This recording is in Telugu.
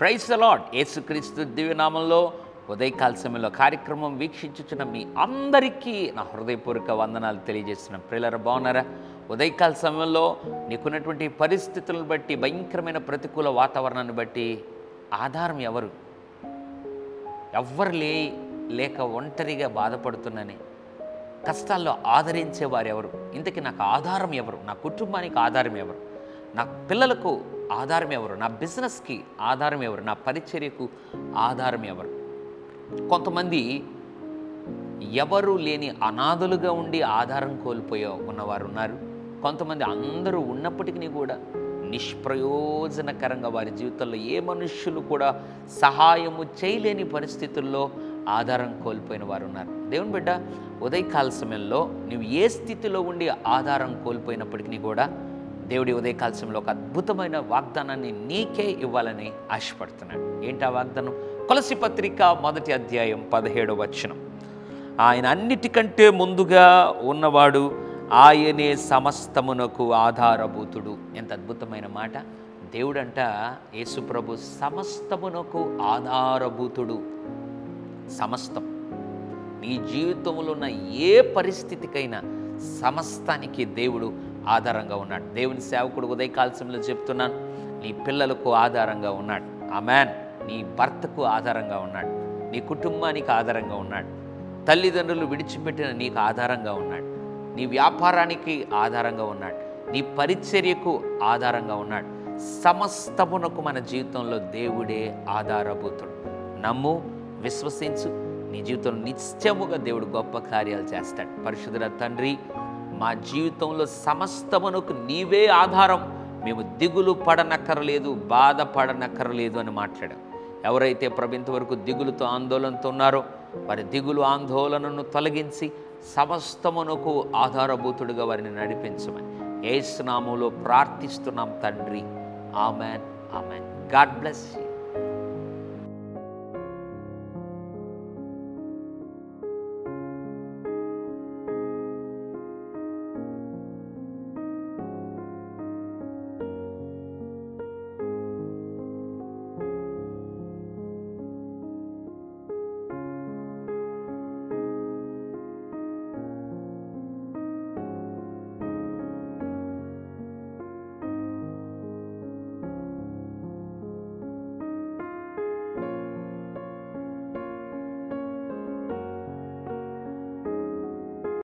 Praise the lord. యేసుక్రీస్తు దివ్యనామంలో ఉదయకాల సమయంలో కార్యక్రమం వీక్షించుచున్న మీ అందరికీ నా హృదయపూర్వక వందనాలు తెలియజేస్తున్న ప్రియులారా, బాగున్నారా? ఉదయకాల సమయంలో నీకున్నటువంటి పరిస్థితులను బట్టి, భయంకరమైన ప్రతికూల వాతావరణాన్ని బట్టి ఆధారం ఎవరు? ఎవ్వరు లేక ఒంటరిగా బాధపడుతున్నానే, కష్టాల్లో ఆదరించేవారు ఎవరు? ఇంతకీ నాకు ఆధారం ఎవరు? నా కుటుంబానికి ఆధారం ఎవరు? నా పిల్లలకు ఆధారం ఎవరు? నా బిజినెస్కి ఆధారం ఎవరు? నా పరిచర్యకు ఆధారం ఎవరు? కొంతమంది ఎవరు లేని అనాథలుగా ఉండి ఆధారం కోల్పోయి ఉన్నవారు ఉన్నారు. కొంతమంది అందరూ ఉన్నప్పటికీ కూడా నిష్ప్రయోజనకరంగా వారి జీవితంలో ఏ మనుష్యులు కూడా సహాయము చేయలేని పరిస్థితుల్లో ఆధారం కోల్పోయిన వారు ఉన్నారు. దేవుని బిడ్డ, ఉదయకాల సమయంలో నువ్వు ఏ స్థితిలో ఉండి ఆధారం కోల్పోయినప్పటికీ కూడా దేవుడి ఉదయకాల సమయంలో ఒక అద్భుతమైన వాగ్దానాన్ని నీకే ఇవ్వాలని ఆశపడుతున్నాడు. ఏంటి ఆ వాగ్దానం? కొలస్సీ పత్రిక 1వ అధ్యాయం 17వ వచనం. ఆయన అన్నిటికంటే ముందుగా ఉన్నవాడు, ఆయనే సమస్తమునకు ఆధారభూతుడు. ఎంత అద్భుతమైన మాట! దేవుడంట, యేసుప్రభు సమస్తమునకు ఆధారభూతుడు. సమస్తం, నీ జీవితంలో ఉన్న ఏ పరిస్థితికైనా సమస్తానికి దేవుడు ఆధారంగా ఉన్నాడు. దేవుని సేవకుడు ఉదయకాల సమయంలో చెప్తున్నాను, నీ పిల్లలకు ఆధారంగా ఉన్నాడు. ఆమేన్. నీ భర్తకు ఆధారంగా ఉన్నాడు. నీ కుటుంబానికి ఆధారంగా ఉన్నాడు. తల్లిదండ్రులు విడిచిపెట్టిన నీకు ఆధారంగా ఉన్నాడు. నీ వ్యాపారానికి ఆధారంగా ఉన్నాడు. నీ పరిచర్యకు ఆధారంగా ఉన్నాడు. సమస్తమునకు మన జీవితంలో దేవుడే ఆధారభూతుడు. నమ్ము, విశ్వసించు. నీ జీవితంలో నిత్యముగా దేవుడు గొప్ప కార్యాలు చేస్తాడు. పరిశుద్ధుల తండ్రి, మా జీవితంలో సమస్తమునకు నీవే ఆధారం. మేము దిగులు పడనక్కరలేదు, బాధపడనక్కరలేదు అని మాట్లాడాం. ఎవరైతే ప్రభు ఇంతవరకు దిగులుతో ఆందోళనతో ఉన్నారో వారి దిగులు ఆందోళనను తొలగించి సమస్తమునకు ఆధారభూతుడిగా వారిని నడిపించమని యేసు నామములో ప్రార్థిస్తున్నాం తండ్రి. Amen, amen. God bless you.